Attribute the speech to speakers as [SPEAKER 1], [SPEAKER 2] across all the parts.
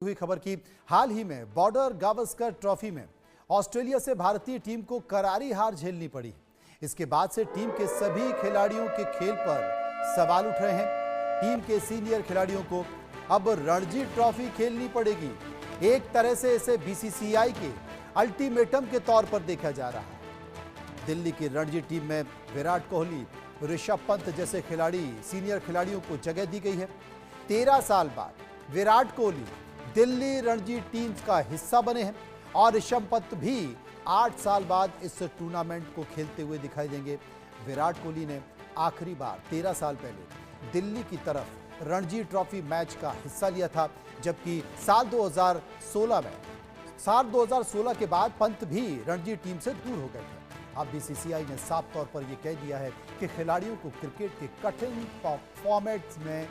[SPEAKER 1] हुई खबर की। हाल ही में बॉर्डर गावस्कर ट्रॉफी में ऑस्ट्रेलिया से भारतीय टीम को करारी हार झेलनी पड़ी। इसके बाद से टीम के सभी खिलाड़ियों के खेल पर सवाल उठ रहे हैं। टीम के सीनियर खिलाड़ियों को अब रणजी ट्रॉफी खेलनी पड़ेगी। एक तरह से इसे बीसीसीआई के अल्टीमेटम के तौर पर देखा जा रहा है। दिल्ली की रणजी टीम में विराट कोहली, ऋषभ पंत जैसे खिलाड़ी, सीनियर खिलाड़ियों को जगह दी गई है। 13 साल बाद विराट कोहली दिल्ली रणजी टीम का हिस्सा बने हैं और ऋषभ पंत भी 8 साल बाद इस टूर्नामेंट को खेलते हुए दिखाई देंगे। विराट कोहली ने आखिरी बार 13 साल पहले दिल्ली की तरफ रणजी ट्रॉफी मैच का हिस्सा लिया था, जबकि साल 2016 के बाद पंत भी रणजी टीम से दूर हो गए थे। अब बीसीसीआई ने साफ तौर पर यह कह दिया है कि खिलाड़ियों को क्रिकेट के कठिन फॉर्मेट्स में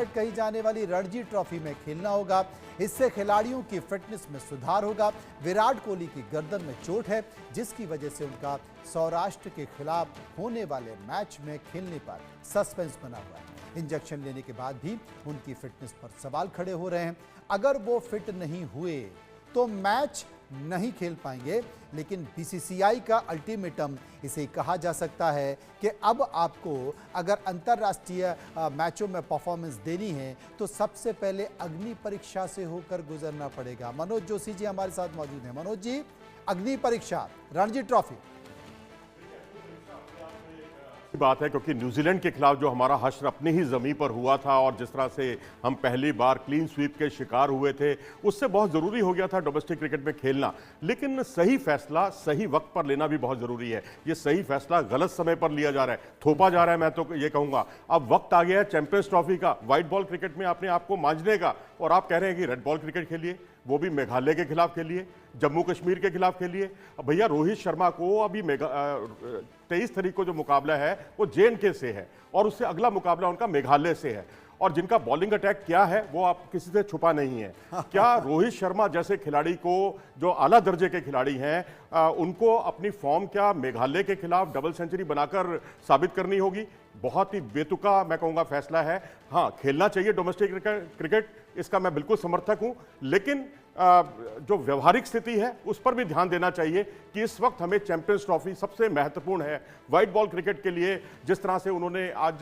[SPEAKER 1] कही जाने वाली रणजी ट्रॉफी में खेलना होगा। इससे खिलाड़ियों की फिटनेस में सुधार होगा। विराट कोहली की गर्दन में चोट है, जिसकी वजह से उनका सौराष्ट्र के खिलाफ होने वाले मैच में खेलने पर सस्पेंस बना हुआ है। इंजेक्शन लेने के बाद भी उनकी फिटनेस पर सवाल खड़े हो रहे हैं। अगर वो फिट नहीं हुए तो मैच नहीं खेल पाएंगे, लेकिन बीसीसीआई का अल्टीमेटम इसे कहा जा सकता है कि अब आपको अगर अंतर्राष्ट्रीय मैचों में परफॉर्मेंस देनी है तो सबसे पहले अग्नि परीक्षा से होकर गुजरना पड़ेगा। मनोज जोशी जी हमारे साथ मौजूद हैं। मनोज जी, अग्नि परीक्षा रणजी ट्रॉफी
[SPEAKER 2] बात है, क्योंकि न्यूजीलैंड के खिलाफ जो हमारा हश्र अपनी ही जमीन पर हुआ था और जिस तरह से हम पहली बार क्लीन स्वीप के शिकार हुए थे, उससे बहुत जरूरी हो गया था डोमेस्टिक क्रिकेट में खेलना। लेकिन सही फैसला सही वक्त पर लेना भी बहुत जरूरी है। ये सही फैसला गलत समय पर लिया जा रहा है, थोपा जा रहा है। मैं तो ये कहूंगा अब वक्त आ गया है चैंपियंस ट्रॉफी का, व्हाइट बॉल क्रिकेट में अपने आप को मांझने का, और आप कह रहे हैं कि रेड बॉल क्रिकेट खेलिए, वो भी मेघालय के खिलाफ खेलिए, जम्मू कश्मीर के खिलाफ खेलिए। भैया रोहित शर्मा को अभी 23 तारीख को जो मुकाबला है वो जे&के से है और उससे अगला मुकाबला उनका मेघालय से है, और जिनका बॉलिंग अटैक क्या है वो आप किसी से छुपा नहीं है। क्या रोहित शर्मा जैसे खिलाड़ी को, जो आला दर्जे के खिलाड़ी हैं, उनको अपनी फॉर्म क्या मेघालय के खिलाफ डबल सेंचुरी बनाकर साबित करनी होगी? बहुत ही बेतुका मैं कहूंगा फैसला है। हाँ, खेलना चाहिए डोमेस्टिक क्रिकेट, इसका मैं बिल्कुल समर्थक हूं, लेकिन जो व्यवहारिक स्थिति है उस पर भी ध्यान देना चाहिए कि इस वक्त हमें चैंपियंस ट्रॉफी सबसे महत्वपूर्ण है व्हाइट बॉल क्रिकेट के लिए। जिस तरह से उन्होंने आज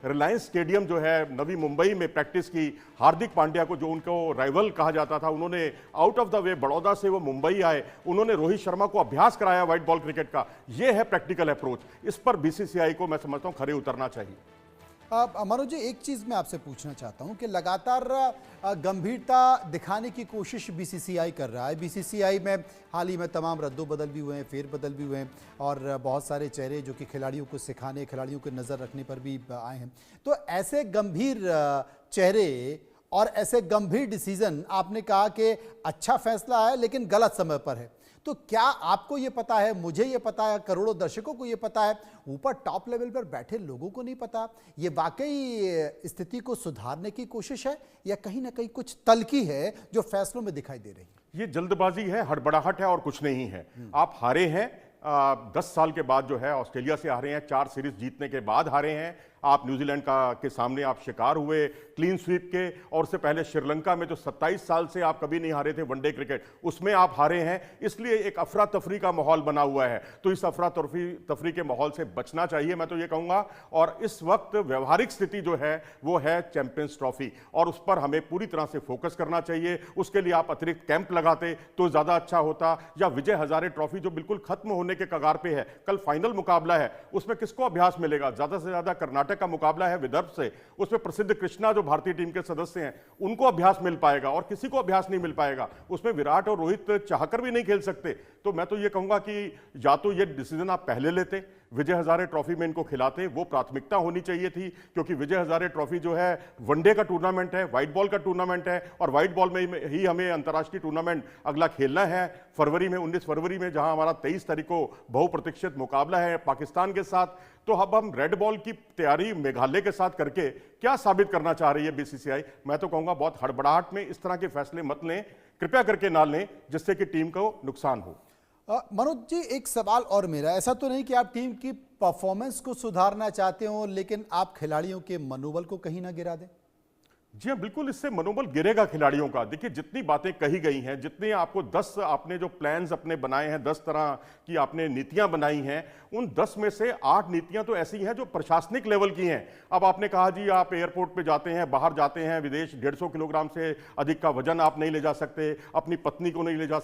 [SPEAKER 2] रिलायंस स्टेडियम जो है नवी मुंबई में प्रैक्टिस की, हार्दिक पांड्या को जो उनको राइवल कहा जाता था, उन्होंने out of the way Baroda से वो मुंबई आए, उन्होंने रोहित शर्मा को अभ्यास कराया व्हाइट बॉल क्रिकेट का। यह है प्रैक्टिकल अप्रोच। इस पर बीसीसीआई को मैं समझता हूं खरे उतरना चाहिए।
[SPEAKER 1] मनोज जी, एक चीज़ मैं आपसे पूछना चाहता हूं कि लगातार गंभीरता दिखाने की कोशिश बीसीसीआई कर रहा है। बीसीसीआई में हाल ही में तमाम रद्दोबदल भी हुए हैं, फेरबदल भी हुए हैं, और बहुत सारे चेहरे जो कि खिलाड़ियों को सिखाने, खिलाड़ियों को नज़र रखने पर भी आए हैं। तो ऐसे गंभीर चेहरे और ऐसे गंभीर डिसीजन, आपने कहा कि अच्छा फैसला है लेकिन गलत समय पर है, तो क्या आपको ये पता है, मुझे ये पता है, करोड़ों दर्शकों को ये पता है, ऊपर टॉप लेवल पर बैठे लोगों को नहीं पता? ये वाकई स्थिति को सुधारने की कोशिश है या कहीं ना कहीं कुछ तल्खी है जो फैसलों में दिखाई दे रही है?
[SPEAKER 2] ये जल्दबाजी है, हड़बड़ाहट है और कुछ नहीं है। आप हारे हैं 10 साल के बाद, जो है ऑस्ट्रेलिया से हारे हैं, 4 सीरीज जीतने के बाद हारे हैं। आप न्यूजीलैंड के सामने आप शिकार हुए क्लीन स्वीप के, और उससे पहले श्रीलंका में जो 27 साल से आप कभी नहीं हारे थे वनडे क्रिकेट, उसमें आप हारे हैं। इसलिए एक अफरा तफरी का माहौल बना हुआ है, तो इस अफरा तफरी के माहौल से बचना चाहिए, मैं तो ये कहूंगा। और इस वक्त व्यवहारिक स्थिति जो है वो है चैंपियंस ट्रॉफी, और उस पर हमें पूरी तरह से फोकस करना चाहिए। उसके लिए आप अतिरिक्त कैंप लगाते तो ज्यादा अच्छा होता, या विजय हजारे ट्रॉफी जो बिल्कुल खत्म होने के कगार पे है, कल फाइनल मुकाबला है, उसमें किसको अभ्यास मिलेगा? ज्यादा से ज्यादा कर्नाटक का मुकाबला है विदर्भ से, उसमें प्रसिद्ध कृष्णा जो भारतीय टीम के सदस्य हैं उनको अभ्यास मिल पाएगा, और किसी को अभ्यास नहीं मिल पाएगा। उसमें विराट और रोहित चाहकर भी नहीं खेल सकते। तो मैं तो ये कहूंगा कि या तो ये डिसीजन आप पहले लेते, विजय हजारे ट्रॉफी में इनको खिलाते, वो प्राथमिकता होनी चाहिए थी, क्योंकि विजय हजारे ट्रॉफी जो है वनडे का टूर्नामेंट है, व्हाइट बॉल का टूर्नामेंट है, और व्हाइट बॉल में ही हमें अंतर्राष्ट्रीय टूर्नामेंट अगला खेलना है फरवरी में, 19 फरवरी में, जहां हमारा 23 तारीख को बहुप्रतीक्षित मुकाबला है पाकिस्तान के साथ। तो अब हम रेड बॉल की तैयारी मेघालय के साथ करके क्या साबित करना चाह रही है बीसीसीआई? मैं तो कहूंगा बहुत हड़बड़ाहट में इस तरह के फैसले मत लें, कृपया करके ना लें, जिससे कि टीम को नुकसान हो।
[SPEAKER 1] मनोज जी, एक सवाल और मेरा, ऐसा तो नहीं कि आप टीम की परफॉर्मेंस को सुधारना चाहते हो लेकिन आप खिलाड़ियों के मनोबल को कहीं ना गिरा दें?
[SPEAKER 2] जी हाँ, बिल्कुल इससे मनोबल गिरेगा खिलाड़ियों का। देखिए जितनी बातें कही गई हैं, जितने आपको 10 आपने जो प्लान्स अपने बनाए हैं, 10 तरह की आपने नीतियां बनाई हैं, उन 10 में से 8 नीतियां तो ऐसी हैं जो प्रशासनिक लेवल की हैं। अब आपने कहा जी आप एयरपोर्ट पे जाते हैं, बाहर जाते हैं विदेश, 150 किलोग्राम से अधिक का वजन आप नहीं ले जा सकते, अपनी पत्नी को नहीं ले जा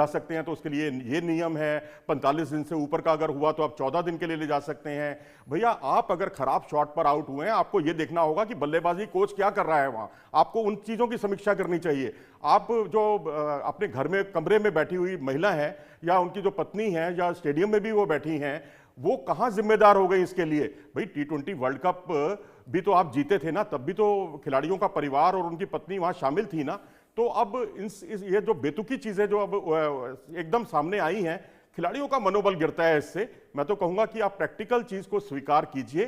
[SPEAKER 2] सकते हैं तो उसके लिए ये नियम है। 45 दिन से ऊपर का अगर हुआ तो आप 14 दिन के लिए ले जा सकते हैं। भैया आप अगर खराब शॉट पर आउट हुए हैं, आपको ये देखना होगा कि बल्लेबाजी कोच क्या कर रहा है वहां, आपको उन चीजों की समीक्षा करनी चाहिए। आप जो अपने घर में कमरे में बैठी हुई महिला है या उनकी जो पत्नी है या स्टेडियम में भी वो बैठी हैं, वो कहां जिम्मेदार हो गई इसके लिए? भाई T20 वर्ल्ड कप भी तो आप जीते थे ना, तब भी तो खिलाड़ियों का परिवार और उनकी पत्नी वहां शामिल थी ना। तो अब ये जो बेतुकी चीजें जो अब एकदम सामने आई हैं, खिलाड़ियों का मनोबल गिरता है इससे। मैं तो कहूंगा कि आप प्रैक्टिकल चीज को स्वीकार कीजिए,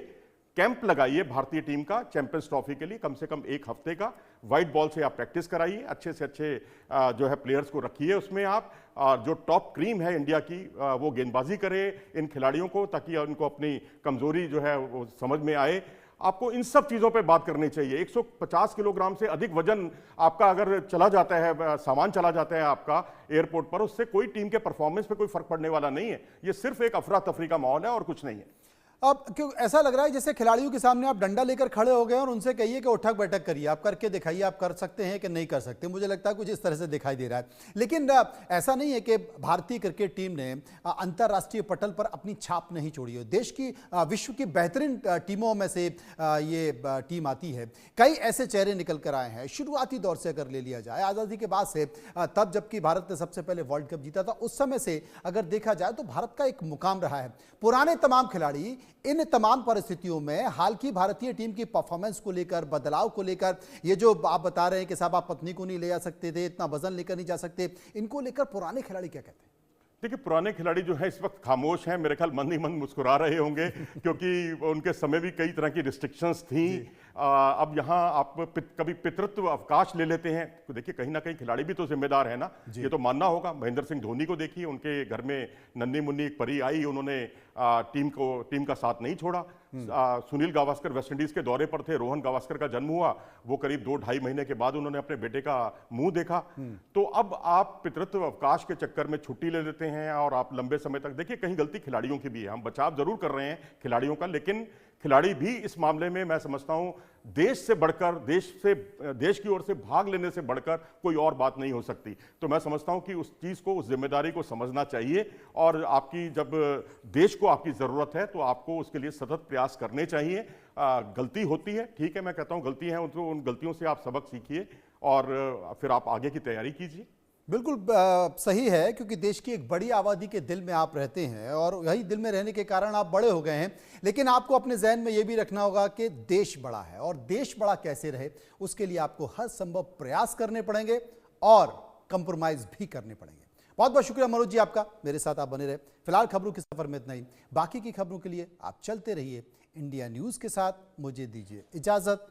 [SPEAKER 2] कैंप लगाइए भारतीय टीम का चैंपियंस ट्रॉफी के लिए कम से कम 1 हफ्ते का। व्हाइट बॉल से आप प्रैक्टिस कराइए, अच्छे से अच्छे जो है प्लेयर्स को रखिए उसमें आप, और जो टॉप क्रीम है इंडिया की वो गेंदबाजी करे इन खिलाड़ियों को, ताकि उनको अपनी कमजोरी जो है वो समझ में आए। आपको इन सब चीजों पे बात करनी चाहिए। 150 किलोग्राम से अधिक वजन आपका अगर चला जाता है, सामान चला जाता है आपका एयरपोर्ट पर, उससे कोई टीम के परफॉर्मेंस पे कोई फर्क पड़ने वाला नहीं है। ये सिर्फ एक अफरा तफरी का माहौल है और कुछ नहीं है।
[SPEAKER 1] अब क्यों ऐसा लग रहा है जैसे खिलाड़ियों के सामने आप डंडा लेकर खड़े हो गए और उनसे कहिए कि उठक बैठक करिए, आप करके दिखाइए, आप कर सकते हैं कि नहीं कर सकते। मुझे लगता है कुछ इस तरह से दिखाई दे रहा है। लेकिन ऐसा नहीं है कि भारतीय क्रिकेट टीम ने अंतर्राष्ट्रीय पटल पर अपनी छाप नहीं छोड़ी है। देश की विश्व की बेहतरीन टीमों में से ये टीम आती है। कई ऐसे चेहरे निकल कर आए हैं। शुरुआती दौर से अगर ले लिया जाए, आज़ादी के बाद से, तब जबकि भारत ने सबसे पहले वर्ल्ड कप जीता था, उस समय से अगर देखा जाए तो भारत का एक मुकाम रहा है। पुराने तमाम खिलाड़ी इन तमाम परिस्थितियों में हाल की भारतीय टीम की परफॉर्मेंस को लेकर, बदलाव को लेकर, ये जो आप बता रहे हैं कि साहब आप पत्नी को नहीं ले जा सकते थे, इतना वजन लेकर नहीं जा सकते, इनको लेकर पुराने खिलाड़ी क्या कहते हैं?
[SPEAKER 2] देखिए पुराने खिलाड़ी जो है इस वक्त खामोश हैं, मेरे ख्याल मन ही मन मुस्कुरा रहे होंगे क्योंकि उनके समय भी कई तरह की रिस्ट्रिक्शंस थी। अब यहाँ आप कभी पितृत्व अवकाश ले लेते हैं तो देखिए कहीं ना कहीं खिलाड़ी भी तो जिम्मेदार है ना, ये तो मानना होगा। महेंद्र सिंह धोनी को देखिए, उनके घर में नन्ही मुन्नी एक परी आई, उन्होंने टीम का साथ नहीं छोड़ा। सुनील गावस्कर वेस्टइंडीज के दौरे पर थे, रोहन गावस्कर का जन्म हुआ, वो करीब 2-2.5 महीने के बाद उन्होंने अपने बेटे का मुंह देखा। तो अब आप पितृत्व अवकाश के चक्कर में छुट्टी ले लेते हैं और आप लंबे समय तक, देखिए कहीं गलती खिलाड़ियों की भी है, हम बचाव जरूर कर रहे हैं खिलाड़ियों का, लेकिन खिलाड़ी भी इस मामले में मैं समझता हूं देश से बढ़कर, देश की ओर से भाग लेने से बढ़कर कोई और बात नहीं हो सकती। तो मैं समझता हूं कि उस चीज को, उस जिम्मेदारी को समझना चाहिए और आपकी जब देश को आपकी जरूरत है तो आपको उसके लिए सतत प्रयास करने चाहिए। गलती होती है, ठीक है, मैं कहता हूं गलती है, उन गलतियों से आप सबक सीखिए और फिर आप आगे की तैयारी कीजिए।
[SPEAKER 1] बिल्कुल सही है, क्योंकि देश की एक बड़ी आबादी के दिल में आप रहते हैं और यही दिल में रहने के कारण आप बड़े हो गए हैं। लेकिन आपको अपने जहन में यह भी रखना होगा कि देश बड़ा है और देश बड़ा कैसे रहे उसके लिए आपको हर संभव प्रयास करने पड़ेंगे और कंप्रोमाइज भी करने पड़ेंगे। बहुत बहुत शुक्रिया मनोज जी आपका, मेरे साथ आप बने रहे। फिलहाल खबरों के सफर में इतना ही, बाकी की खबरों के लिए आप चलते रहिए इंडिया न्यूज के साथ। मुझे दीजिए इजाजत,